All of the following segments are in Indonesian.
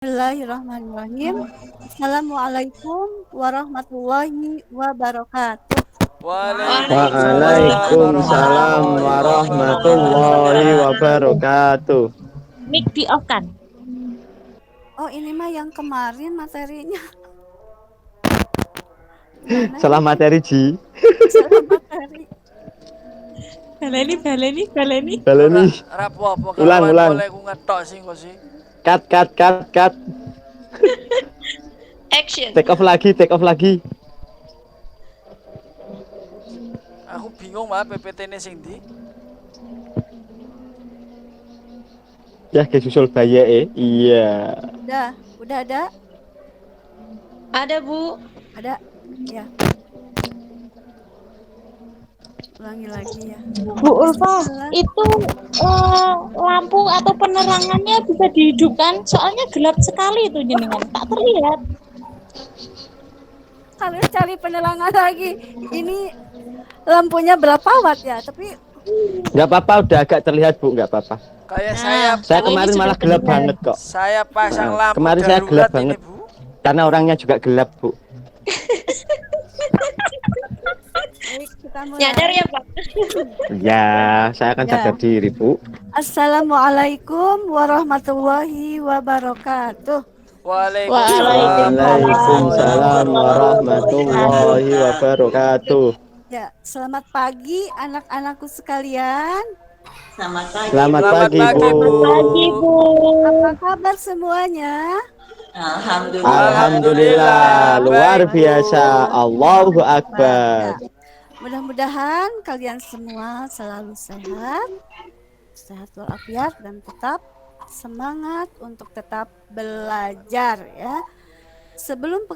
Bismillahirrahmanirrahim. Assalamualaikum warahmatullahi wabarakatuh. Waalaikumsalam Waalaikumsalam warahmatullahi warahmatullahi wabarakatuh. wabarakatuh. Mic di off kan? Oh, ini mah yang kemarin materinya. Gimana Salah ini? materi Ji. Salah materi. Baleni. Baleni. Rapo apa Ulang, kawan ulang. boleh ku ngetok sih kok sih. Cut. Action. Take off lagi. Aku bingung mah PPT ini sing ndi. Ya ke susul baye Iya. Udah ada? Ada, Bu. Ada. Ya. Ulangi lagi ya. Bu Ulfa, itu lampu atau penerangannya bisa dihidupkan? Soalnya gelap sekali itu jenengan, tak terlihat. Harus cari penerangan lagi. Ini lampunya berapa watt ya? Tapi Nggak apa-apa, udah agak terlihat Bu, nggak apa-apa. Kayak Nah, Saya kalau ini kemarin sudah malah gelap terlihat. banget kok. saya pasang Nah, lampu kemarin saya gelap darurat ini, banget. Bu. Karena orangnya juga gelap Bu. baik, kita mulai. Nyadar ya, Pak? Ya, saya akan Ya. sadar diri Bu. Assalamualaikum warahmatullahi wabarakatuh. Waalaikumsalam warahmatullahi wabarakatuh. Ya, selamat pagi anak-anakku sekalian. Selamat Selamat pagi pagi, Bu. Bu. Pagi, Bu. Apa kabar semuanya? Alhamdulillah, luar Baik, Bu. biasa. Allahu Akbar. Ya. Mudah-mudahan kalian semua selalu sehat walafiat dan tetap semangat untuk tetap belajar ya. Sebelum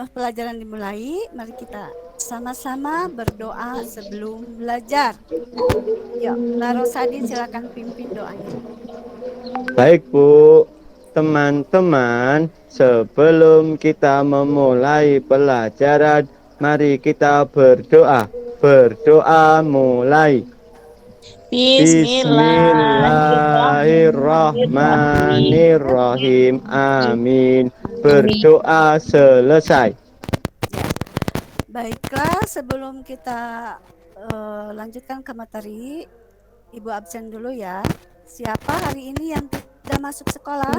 pelajaran dimulai, mari kita sama-sama berdoa sebelum belajar. Yuk, Narosadi silakan pimpin doanya. Baik Bu, teman-teman, sebelum kita memulai pelajaran, mari kita berdoa. Berdoa mulai. Bismillahirrahmanirrahim. Amin. Berdoa selesai. Baiklah, sebelum kita lanjutkan ke materi, Ibu absen dulu ya. Siapa hari ini yang tidak masuk sekolah?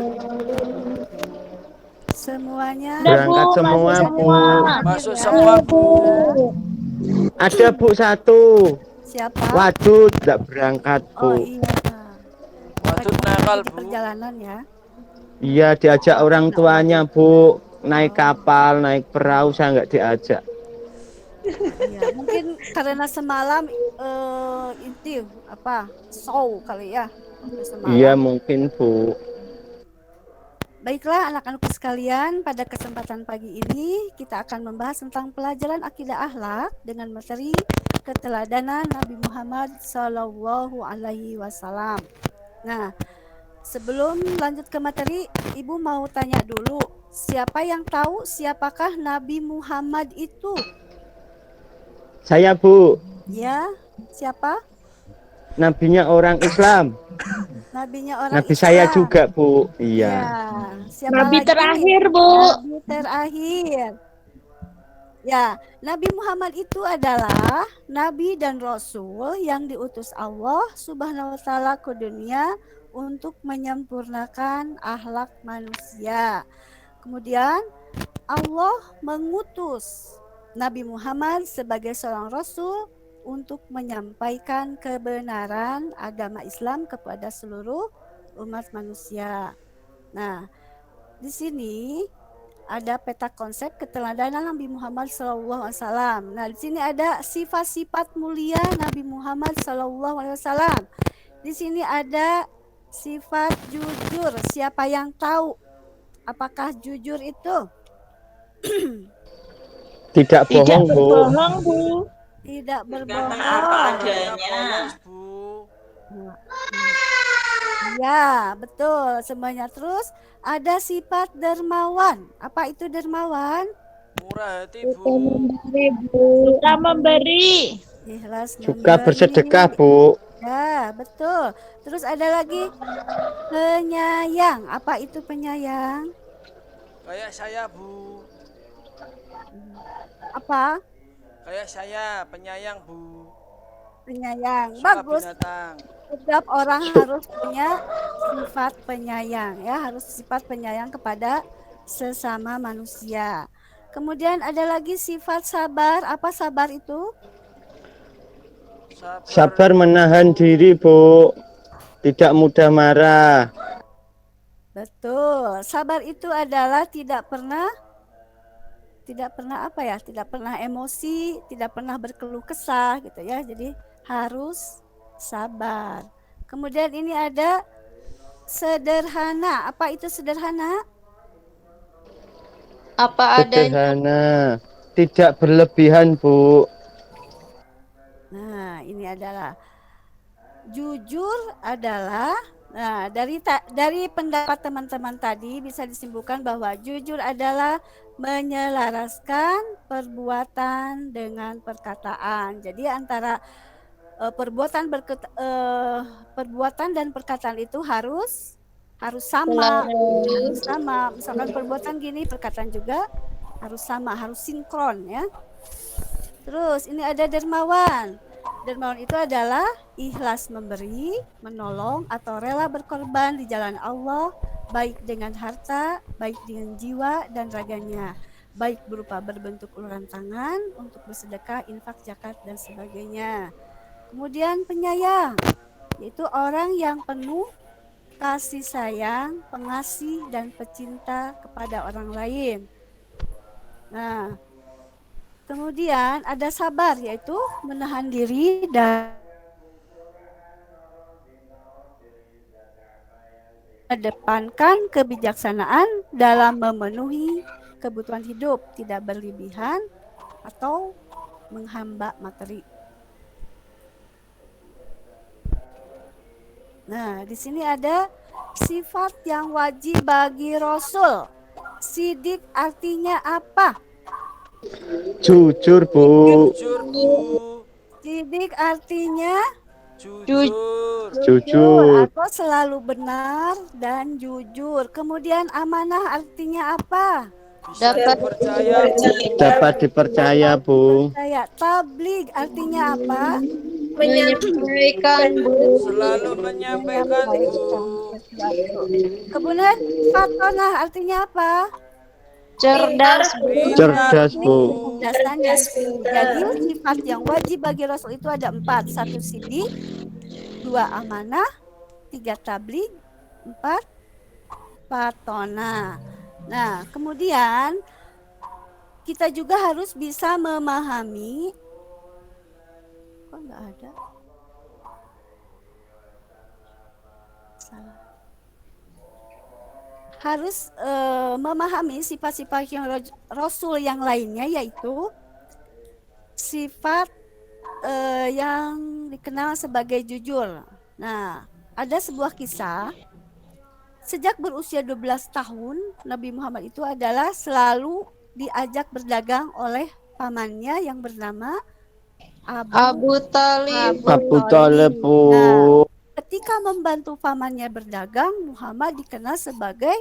Semuanya Berangkat semua Bu. Masuk semua, Bu. Ada Bu satu. Siapa? Waduh, tidak berangkat Oh Bu. iya. Waduh nakal, Di Bu. perjalanan ya. Iya, diajak orang tuanya Bu. Naik kapal, naik perahu, saya nggak diajak. Iya, mungkin karena semalam itu apa? Show kali ya. Waktu semalam. Iya, mungkin Bu. Baiklah anak-anakku sekalian, pada kesempatan pagi ini kita akan membahas tentang pelajaran akidah akhlak dengan materi keteladanan Nabi Muhammad Sallallahu Alaihi Wasallam. Nah, sebelum lanjut ke materi, Ibu mau tanya dulu, siapa yang tahu siapakah Nabi Muhammad itu? Saya Bu, Ya, siapa? nabinya orang Islam. Nabinya orang Nabi Islam. saya juga Bu. Iya. Ya, siapa Nabi lagi? terakhir, Bu. Nabi terakhir. Ya, Nabi Muhammad itu adalah nabi dan rasul yang diutus Allah Subhanahu wa taala ke dunia untuk menyempurnakan akhlak manusia. Kemudian Allah mengutus Nabi Muhammad sebagai seorang rasul untuk menyampaikan kebenaran agama Islam kepada seluruh umat manusia. Nah, di sini ada peta konsep keteladanan Nabi Muhammad SAW. Nah, di sini ada sifat-sifat mulia Nabi Muhammad SAW. Di sini ada sifat jujur. Siapa yang tahu apakah jujur itu? Tidak bohong Bu. Berbohong, Bu. Tidak berbohong. Polos, Bu. Ya, betul semuanya. Terus ada sifat dermawan. Apa itu dermawan? Murah hati, Bu. Suka memberi. Ikhlas Juga memberi. bersedekah Bu. Ya, betul. Terus ada lagi penyayang. Apa itu penyayang? Kayak saya, Bu. Apa? Kayak saya, penyayang, Bu. Penyayang. Suka Bagus. binatang. Setiap orang harus punya sifat penyayang, ya, harus sifat penyayang kepada sesama manusia. Kemudian ada lagi sifat sabar. Apa sabar itu? Sabar menahan diri, Bu. Tidak mudah marah. Betul. Sabar itu adalah tidak pernah apa ya? Tidak pernah emosi, tidak pernah berkeluh kesah gitu ya. Jadi harus sabar. Kemudian ini ada sederhana. Apa itu sederhana? Apa adanya. Sederhana. Tidak berlebihan, Bu. Nah, ini adalah jujur adalah dari pendapat teman-teman tadi bisa disimpulkan bahwa jujur adalah menyelaraskan perbuatan dengan perkataan. Jadi antara perbuatan dan perkataan itu harus sama. Harus sama. Misalkan perbuatan gini, perkataan juga harus sama, harus sinkron ya. Terus ini ada dermawan. Dermawan itu adalah ikhlas memberi, menolong, atau rela berkorban di jalan Allah, baik dengan harta, baik dengan jiwa dan raganya, baik berupa berbentuk uluran tangan untuk bersedekah, infak, zakat, dan sebagainya. Kemudian penyayang, yaitu orang yang penuh kasih sayang, pengasih, dan pecinta kepada orang lain. Nah, kemudian ada sabar, yaitu menahan diri dan mengedepankan kebijaksanaan dalam memenuhi kebutuhan hidup, tidak berlebihan atau menghamba materi. Nah, di sini ada sifat yang wajib bagi Rasul. Sidik artinya apa? Jujur, Bu. Jujur, Bu. Sidik artinya Jujur. atau selalu benar dan jujur. Kemudian amanah artinya apa? Dapat dipercaya, Bu. Dapat dipercaya, Bu. Tabligh artinya apa? Menyampaikan, Bu. Selalu menyampaikan, Bu. Kemudian fatonah artinya apa? Cerdas, Bu. Cerdas, Bu. Kecerdasannya. Jadi sifat yang wajib bagi Rasul itu ada 4. 1 sidik, 2 amanah, 3 tabligh, 4 fatonah. Nah, kemudian kita juga harus bisa memahami. Kok nggak ada? Salah. Harus memahami sifat-sifat yang Rasul yang lainnya, yaitu sifat yang dikenal sebagai jujur. Nah, ada sebuah kisah. Sejak berusia 12 tahun, Nabi Muhammad itu adalah selalu diajak berdagang oleh pamannya yang bernama Abu Talib. Abu Talib, Bu. Nah, ketika membantu pamannya berdagang, Muhammad dikenal sebagai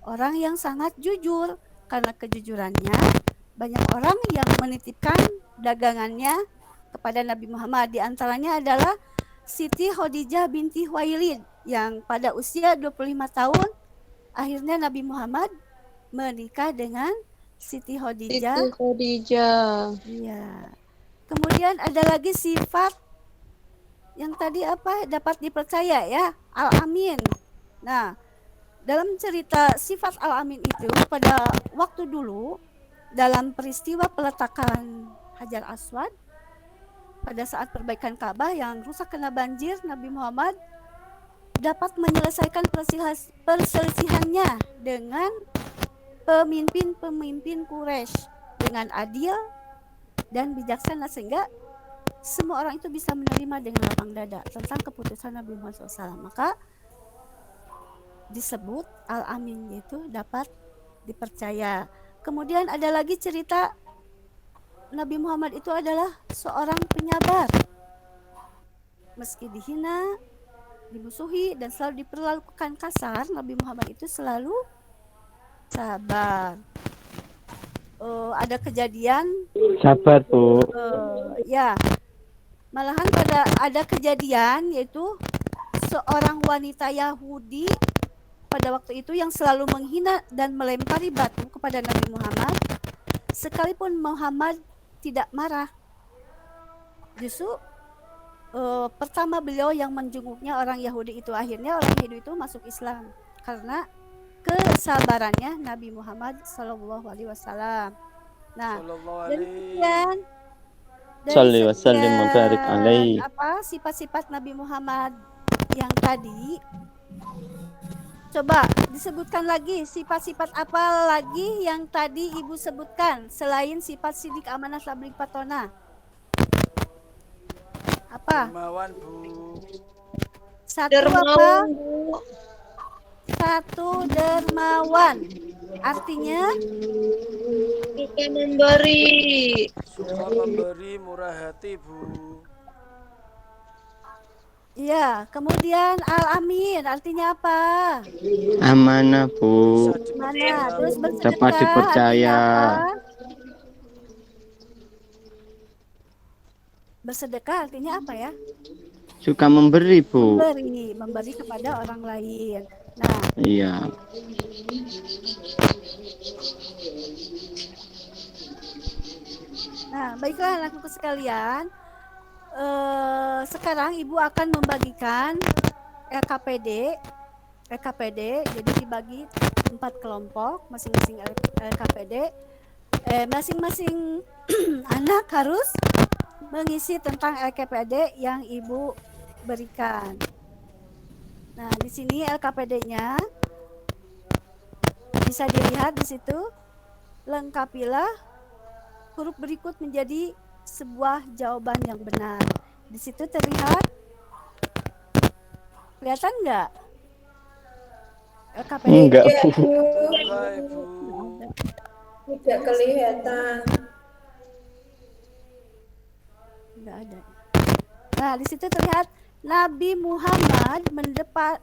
orang yang sangat jujur. Karena kejujurannya, banyak orang yang menitipkan dagangannya kepada Nabi Muhammad. Di antaranya adalah Siti Khadijah binti Khuwailid yang pada usia 25 tahun akhirnya Nabi Muhammad menikah dengan Siti Khadijah. Iya. Kemudian ada lagi sifat yang tadi apa? Dapat dipercaya ya, Al-Amin. Nah, dalam cerita sifat Al-Amin itu pada waktu dulu dalam peristiwa peletakan Hajar Aswad pada saat perbaikan Ka'bah yang rusak kena banjir, Nabi Muhammad dapat menyelesaikan perselisihannya dengan pemimpin-pemimpin Quraisy dengan adil dan bijaksana sehingga semua orang itu bisa menerima dengan lapang dada tentang keputusan Nabi Muhammad SAW. Maka disebut Al-Amin, yaitu dapat dipercaya. Kemudian ada lagi cerita Nabi Muhammad itu adalah seorang penyabar. meski dihina, dimusuhi, dan selalu diperlakukan kasar, Nabi Muhammad itu selalu sabar. Ada kejadian, Sabar, Bu. ya, malahan ada kejadian yaitu seorang wanita Yahudi pada waktu itu yang selalu menghina dan melempari batu kepada Nabi Muhammad, sekalipun Muhammad tidak marah. Justru pertama beliau yang menjenguknya orang Yahudi itu, akhirnya orang Yahudi itu masuk Islam karena kesabarannya Nabi Muhammad Shallallahu Alaihi Wasallam. Nah, demikian Shalli wa sallim wa barik alaihi. Sifat-sifat Nabi Muhammad yang tadi. Coba disebutkan lagi sifat-sifat apa lagi yang tadi Ibu sebutkan selain sifat sidik, amanah, sablik, patona? Apa? Dermawan, Bu. Satu apa? Satu, dermawan. Artinya Suka memberi. Suka memberi, murah hati, Bu. iya, kemudian al-amin artinya apa? Amanah, Bu. Mana? Terus Dapat bersedekah dipercaya. artinya apa? Bersedekah artinya apa ya? Suka memberi, Bu. Memberi kepada orang lain. Nah, Iya. Baiklah anakku sekalian. Sekarang Ibu akan membagikan LKPD, jadi dibagi 4 kelompok, masing-masing LKPD. Masing-masing anak harus mengisi tentang LKPD yang Ibu berikan. Nah, di sini LKPD-nya bisa dilihat di situ. Lengkapilah huruf berikut menjadi sebuah jawaban yang benar. Di situ terlihat, kelihatan nggak? LKPD Enggak, itu? Bu. Baik, Bu. Tidak kelihatan. Nggak ada. Nah, di situ terlihat Nabi Muhammad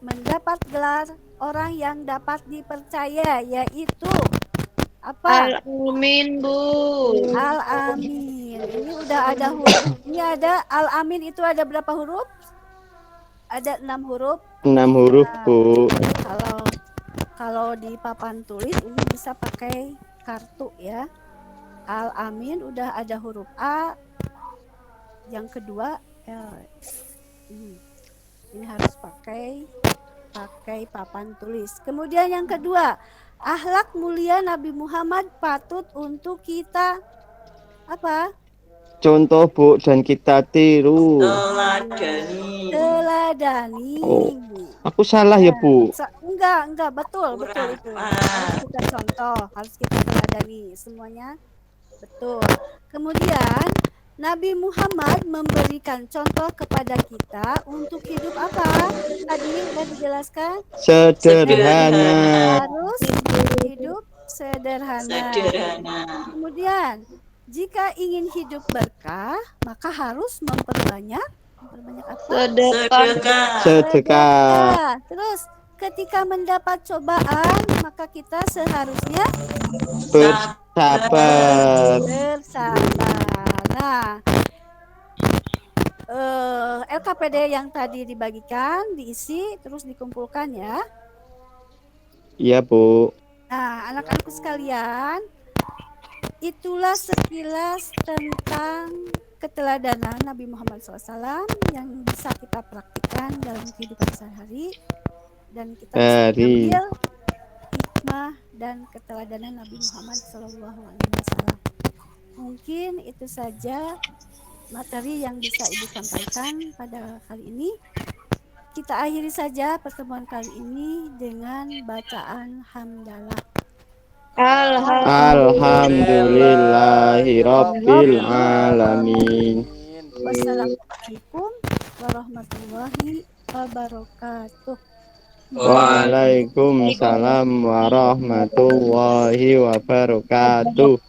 mendapat gelar orang yang dapat dipercaya, yaitu apa? Al-Amin, Bu. Al-Amin. Ini udah ada huruf. Ini ada Al-Amin itu ada berapa huruf? Ada 6 huruf. 6 huruf, Bu. Kalau di papan tulis ini bisa pakai kartu ya. Al-Amin udah ada huruf A. Yang kedua ini harus pakai papan tulis. Kemudian yang kedua, akhlak mulia Nabi Muhammad patut untuk kita apa? Contoh, Bu, dan kita tiru. Teladani. Oh, aku salah ya, Bu? Enggak, betul itu. Harus kita contoh, harus kita teladani semuanya. Betul. Kemudian Nabi Muhammad memberikan contoh kepada kita untuk hidup apa? Tadi sudah dijelaskan. Sederhana. Harus hidup sederhana. Kemudian, jika ingin hidup berkah, maka harus memperbanyak apa? Sedekah. Terus, ketika mendapat cobaan, maka kita seharusnya bersabar. Nah, LKPD yang tadi dibagikan, diisi, terus dikumpulkan ya. Iya, Bu. Nah, anak-anakku sekalian, itulah sekilas tentang keteladanan Nabi Muhammad SAW yang bisa kita praktikkan dalam kehidupan sehari-hari, dan kita bisa mengambil hikmah dan keteladanan Nabi Muhammad SAW. Mungkin itu saja materi yang bisa Ibu sampaikan pada kali ini. Kita akhiri saja pertemuan kali ini dengan bacaan hamdalah. Alhamdulillahirabbil alamin. Wassalamualaikum warahmatullahi wabarakatuh. Waalaikumsalam warahmatullahi wabarakatuh.